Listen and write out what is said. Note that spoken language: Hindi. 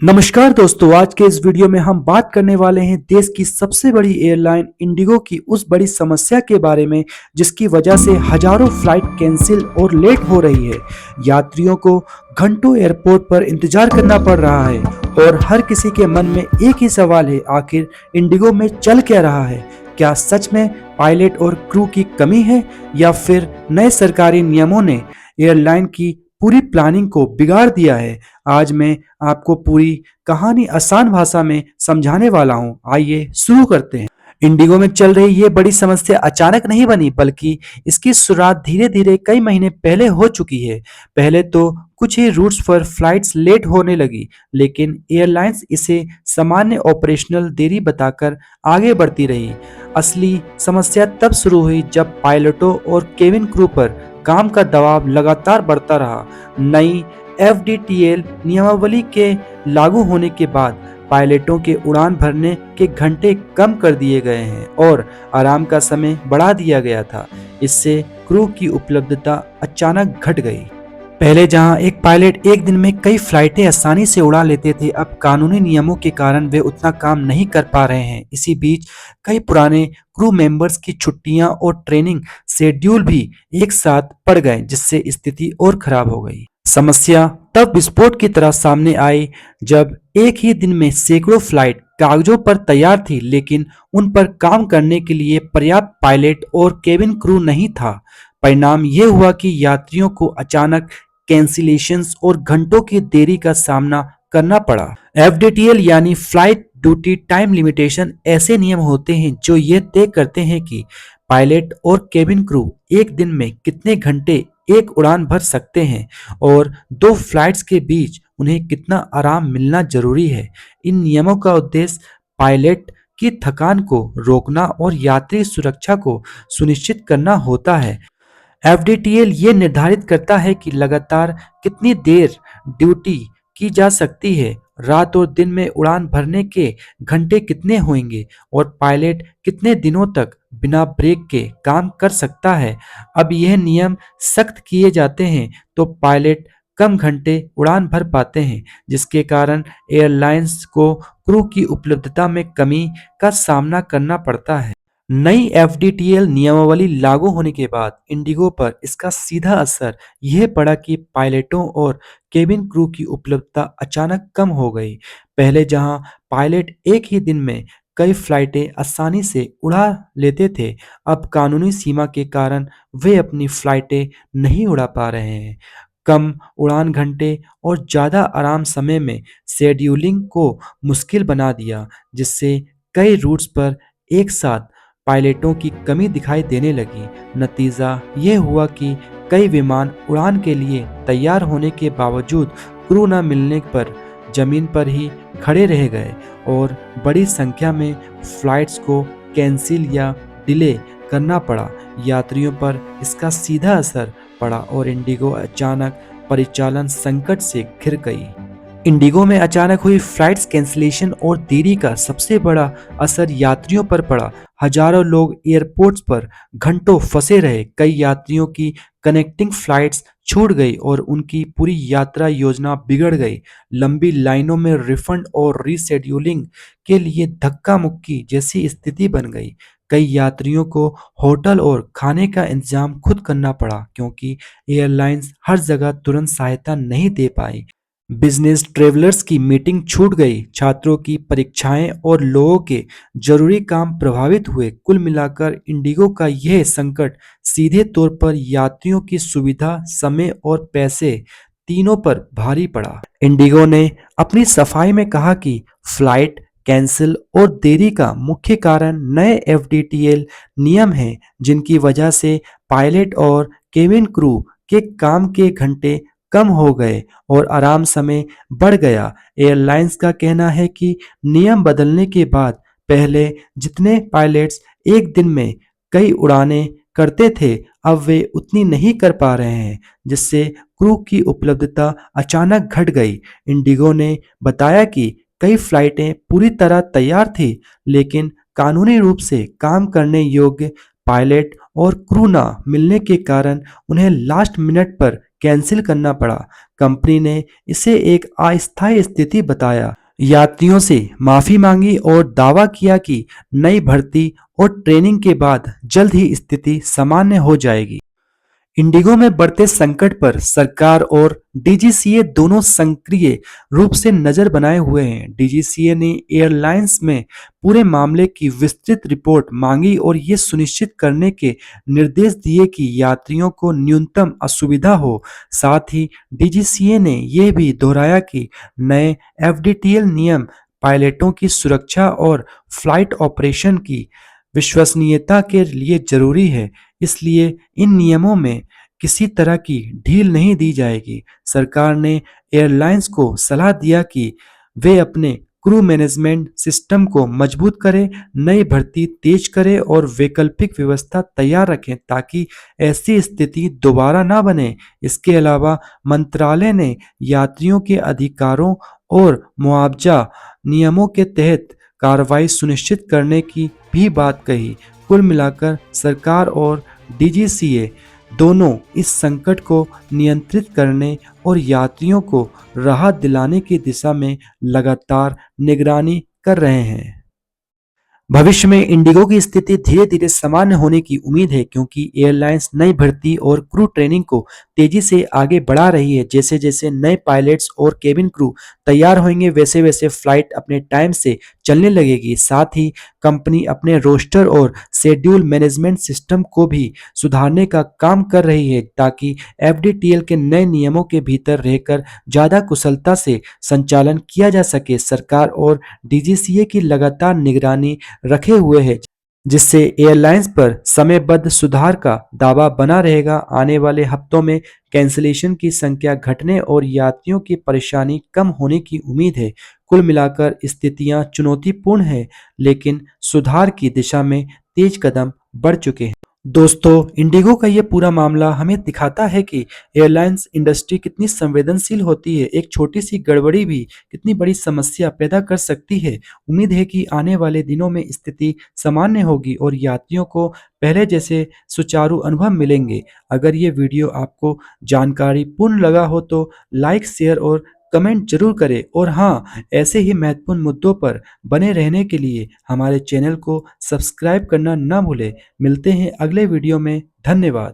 नमस्कार दोस्तों, आज के इस वीडियो में हम बात करने वाले हैं देश की सबसे बड़ी एयरलाइन इंडिगो की उस बड़ी समस्या के बारे में जिसकी वजह से हजारों फ्लाइट कैंसिल और लेट हो रही है। यात्रियों को घंटों एयरपोर्ट पर इंतजार करना पड़ रहा है और हर किसी के मन में एक ही सवाल है, आखिर इंडिगो में चल क्या रहा है? क्या सच में पायलट और क्रू की कमी है या फिर नए सरकारी नियमों ने एयरलाइन की पूरी प्लानिंग को बिगाड़ दिया है? आज मैं आपको पूरी कहानी आसान भाषा में समझाने वाला हूं। आइए शुरू करते हैं। इंडिगो में चल रही ये बड़ी समस्या अचानक नहीं बनी, बल्कि इसकी शुरुआत धीरे धीरे कई महीने पहले हो चुकी है। पहले तो कुछ ही रूट्स पर फ्लाइट्स लेट होने लगी, लेकिन एयरलाइंस इसे सामान्य ऑपरेशनल देरी बताकर आगे बढ़ती रही। असली समस्या तब शुरू हुई जब पायलटों और केबिन क्रू पर काम का दबाव लगातार बढ़ता रहा। नई एफडीटीएल नियमावली के लागू होने के बाद पायलटों के उड़ान भरने के घंटे कम कर दिए गए हैं और आराम का समय बढ़ा दिया गया था। इससे क्रू की उपलब्धता अचानक घट गई। पहले जहां एक पायलट एक दिन में कई फ्लाइटें आसानी से उड़ा लेते थे, अब कानूनी नियमों के कारण वे उतना काम नहीं कर पा रहे हैं। इसी बीच कई पुराने क्रू मेंबर्स की छुट्टियां और ट्रेनिंग शेड्यूल भी एक साथ पड़ गए, जिससे स्थिति और खराब हो गई। समस्या तब विस्फोट की तरह सामने आई जब एक ही दिन में सैकड़ों फ्लाइट कागजों पर तैयार थी, लेकिन उन पर काम करने के लिए पर्याप्त पायलट और केबिन क्रू नहीं था। परिणाम यह हुआ कि यात्रियों को अचानक कैंसिलेशंस और घंटों की देरी का सामना करना पड़ा। एफडीटीएल यानी फ्लाइट ड्यूटी टाइम लिमिटेशन ऐसे नियम होते हैं जो ये तय करते हैं कि पायलट और केबिन क्रू एक दिन में कितने घंटे एक उड़ान भर सकते हैं और दो फ्लाइट्स के बीच उन्हें कितना आराम मिलना जरूरी है। इन नियमों का उद्देश्य पायलट की थकान को रोकना और यात्री सुरक्षा को सुनिश्चित करना होता है। एफडीटीएल ये निर्धारित करता है कि लगातार कितनी देर ड्यूटी की जा सकती है, रात और दिन में उड़ान भरने के घंटे कितने होंगे और पायलट कितने दिनों तक बिना ब्रेक के काम कर सकता है। अब यह नियम सख्त किए जाते हैं तो पायलट कम घंटे उड़ान भर पाते हैं, जिसके कारण एयरलाइंस को क्रू की उपलब्धता में कमी का सामना करना पड़ता है। नई एफडीटीएल नियमावली लागू होने के बाद इंडिगो पर इसका सीधा असर यह पड़ा कि पायलटों और केबिन क्रू की उपलब्धता अचानक कम हो गई। पहले जहां पायलट एक ही दिन में कई फ्लाइटें आसानी से उड़ा लेते थे, अब कानूनी सीमा के कारण वे अपनी फ्लाइटें नहीं उड़ा पा रहे हैं। कम उड़ान घंटे और ज़्यादा आराम समय में शेड्यूलिंग को मुश्किल बना दिया, जिससे कई रूट्स पर एक साथ पायलटों की कमी दिखाई देने लगी। नतीजा ये हुआ कि कई विमान उड़ान के लिए तैयार होने के बावजूद क्रू न मिलने पर जमीन पर ही खड़े रह गए और बड़ी संख्या में फ्लाइट्स को कैंसिल या डिले करना पड़ा। यात्रियों पर इसका सीधा असर पड़ा और इंडिगो अचानक परिचालन संकट से घिर गई। इंडिगो में अचानक हुई फ्लाइट्स कैंसिलेशन और देरी का सबसे बड़ा असर यात्रियों पर पड़ा। हजारों लोग एयरपोर्ट्स पर घंटों फंसे रहे। कई यात्रियों की कनेक्टिंग फ्लाइट्स छूट गई और उनकी पूरी यात्रा योजना बिगड़ गई। लंबी लाइनों में रिफंड और रीशेड्यूलिंग के लिए धक्का मुक्की जैसी स्थिति बन गई। कई यात्रियों को होटल और खाने का इंतजाम खुद करना पड़ा, क्योंकि एयरलाइंस हर जगह तुरंत सहायता नहीं दे पाई। बिजनेस ट्रेवलर्स की मीटिंग छूट गई, छात्रों की परीक्षाएं और लोगों के जरूरी काम प्रभावित हुए। कुल मिलाकर इंडिगो का यह संकट सीधे तौर पर यात्रियों की सुविधा, समय और पैसे तीनों पर भारी पड़ा। इंडिगो ने अपनी सफाई में कहा कि फ्लाइट कैंसिल और देरी का मुख्य कारण नए एफडीटीएल नियम हैं, जिनकी वजह से पायलट और केबिन क्रू के काम के घंटे कम हो गए और आराम समय बढ़ गया। एयरलाइंस का कहना है कि नियम बदलने के बाद पहले जितने पायलट्स एक दिन में कई उड़ानें करते थे, अब वे उतनी नहीं कर पा रहे हैं, जिससे क्रू की उपलब्धता अचानक घट गई। इंडिगो ने बताया कि कई फ्लाइटें पूरी तरह तैयार थी, लेकिन कानूनी रूप से काम करने योग्य पायलट और क्रू ना मिलने के कारण उन्हें लास्ट मिनट पर कैंसिल करना पड़ा। कंपनी ने इसे एक अस्थायी स्थिति बताया, यात्रियों से माफी मांगी और दावा किया कि नई भर्ती और ट्रेनिंग के बाद जल्द ही स्थिति सामान्य हो जाएगी। इंडिगो में बढ़ते संकट पर सरकार और डीजीसीए दोनों सक्रिय रूप से नजर बनाए हुए हैं। डीजीसीए ने एयरलाइंस में पूरे मामले की विस्तृत रिपोर्ट मांगी और ये सुनिश्चित करने के निर्देश दिए कि यात्रियों को न्यूनतम असुविधा हो। साथ ही डीजीसीए ने यह भी दोहराया कि नए एफडीटीएल नियम पायलटों की सुरक्षा और फ्लाइट ऑपरेशन की विश्वसनीयता के लिए जरूरी है, इसलिए इन नियमों में किसी तरह की ढील नहीं दी जाएगी। सरकार ने एयरलाइंस को सलाह दिया कि वे अपने क्रू मैनेजमेंट सिस्टम को मजबूत करें, नई भर्ती तेज करें और वैकल्पिक व्यवस्था तैयार रखें ताकि ऐसी स्थिति दोबारा ना बने। इसके अलावा मंत्रालय ने यात्रियों के अधिकारों और मुआवजा नियमों के तहत कार्रवाई सुनिश्चित करने की भी बात कही। कुल मिलाकर सरकार और डीजीसीए दोनों इस संकट को नियंत्रित करने और यात्रियों को राहत दिलाने की दिशा में लगातार निगरानी कर रहे हैं। भविष्य में इंडिगो की स्थिति धीरे धीरे सामान्य होने की उम्मीद है, क्योंकि एयरलाइंस नई भर्ती और क्रू ट्रेनिंग को तेजी से आगे बढ़ा रही है। जैसे जैसे नए पायलट्स और केबिन क्रू तैयार होंगे, वैसे वैसे फ्लाइट अपने टाइम से चलने लगेगी। साथ ही कंपनी अपने रोस्टर और शेड्यूल मैनेजमेंट सिस्टम को भी सुधारने का काम कर रही है ताकि एफडीटीएल के नए नियमों के भीतर रहकर ज़्यादा कुशलता से संचालन किया जा सके। सरकार और डीजीसीए की लगातार निगरानी रखे हुए हैं, जिससे एयरलाइंस पर समयबद्ध सुधार का दावा बना रहेगा। आने वाले हफ्तों में कैंसिलेशन की संख्या घटने और यात्रियों की परेशानी कम होने की उम्मीद है। कुल मिलाकर स्थितियां चुनौतीपूर्ण हैं, लेकिन सुधार की दिशा में तेज कदम बढ़ चुके हैं। दोस्तों, इंडिगो का ये पूरा मामला हमें दिखाता है कि एयरलाइंस इंडस्ट्री कितनी संवेदनशील होती है। एक छोटी सी गड़बड़ी भी कितनी बड़ी समस्या पैदा कर सकती है। उम्मीद है कि आने वाले दिनों में स्थिति सामान्य होगी और यात्रियों को पहले जैसे सुचारू अनुभव मिलेंगे। अगर ये वीडियो आपको जानकारी पूर्ण लगा हो तो लाइक, शेयर और कमेंट जरूर करें। और हाँ, ऐसे ही महत्वपूर्ण मुद्दों पर बने रहने के लिए हमारे चैनल को सब्सक्राइब करना ना भूलें। मिलते हैं अगले वीडियो में। धन्यवाद।